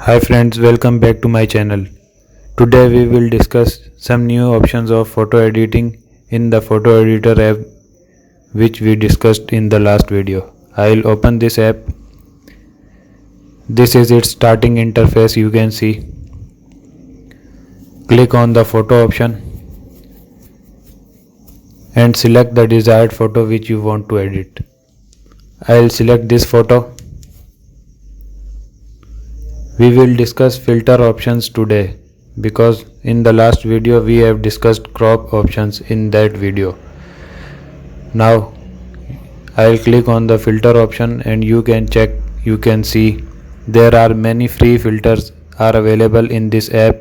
Hi friends, welcome back to my channel. Today we will discuss some new options of photo editing in the photo editor app which we discussed in the last video. I'll open this app. This is its starting interface, you can see. Click on the photo option and select the desired photo which you want to edit. I'll select this photo. We will discuss filter options today because in the last video we have discussed crop options in that video. Now I'll click on the filter option and you can see there are many free filters are available in this app.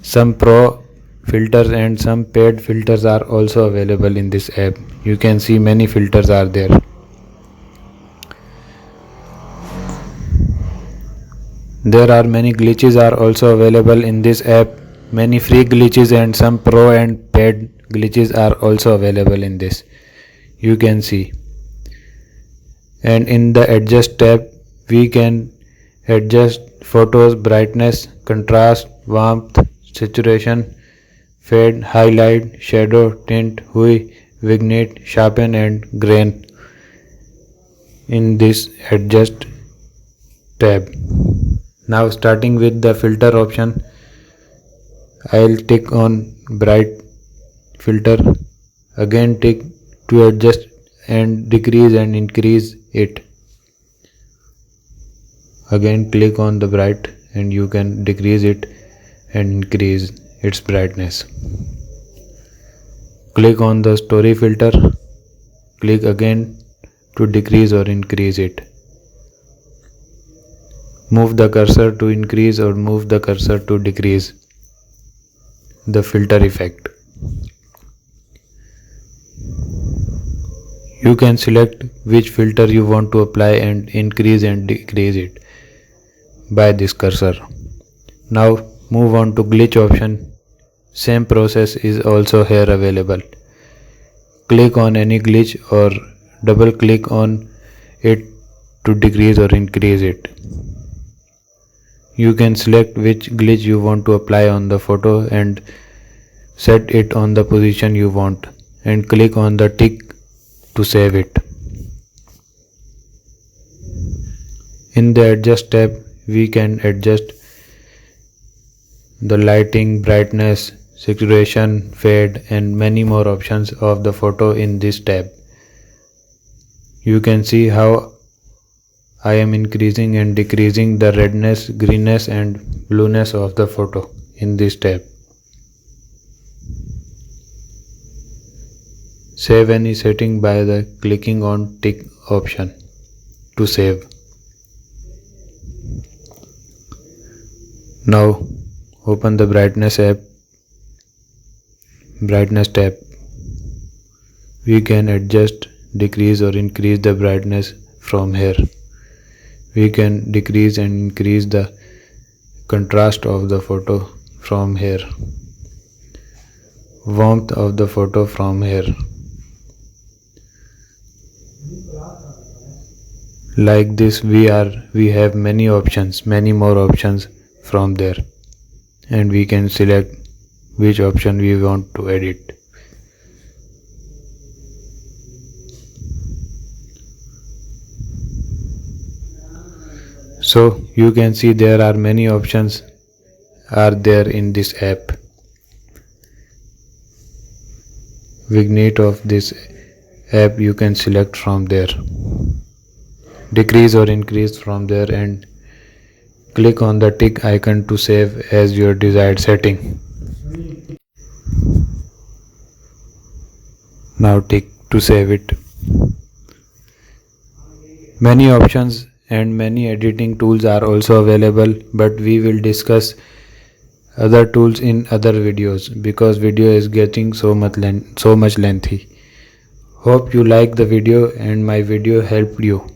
Some pro filters and some paid filters are also available in this app. You can see many filters are there. There are many glitches are also available in this app. Many free glitches and some pro and paid glitches are also available in this. You can see. And in the adjust tab, we can adjust photos brightness, contrast, warmth, saturation, fade, highlight, shadow, tint, hue, vignette, sharpen and grain in this adjust tab. Now starting with the filter option, I'll tick on bright filter, again tick to adjust and decrease and increase it. Again click on the bright and you can decrease it and increase its brightness. Click on the story filter, click again to decrease or increase it. Move the cursor to increase or move the cursor to decrease the filter effect. You can select which filter you want to apply and increase and decrease it by this cursor. Now move on to glitch option. Same process is also here available. Click on any glitch or double click on it to decrease or increase it. You can select which glitch you want to apply on the photo and set it on the position you want and click on the tick to save it. In the adjust tab, we can adjust the lighting, brightness, saturation, fade and many more options of the photo in this tab. You can see how I am increasing and decreasing the redness, greenness and blueness of the photo in this tab. Save any setting by the clicking on tick option to save. Now open the brightness tab. We can adjust, decrease or increase the brightness from here. We can decrease and increase the contrast of the photo from here. Warmth of the photo from here. Like this we have many options, many more options from there, and we can select which option we want to edit. So you can see there are many options are there in this app. Vignette of this app you can select from there. Decrease or increase from there and click on the tick icon to save as your desired setting. Now tick to save it. Many options and many editing tools are also available, but we will discuss other tools in other videos because video is getting so much lengthy. Hope you like the video and my video helped you.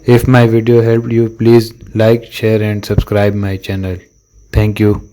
If my video helped you, please like, share and subscribe my channel. Thank you.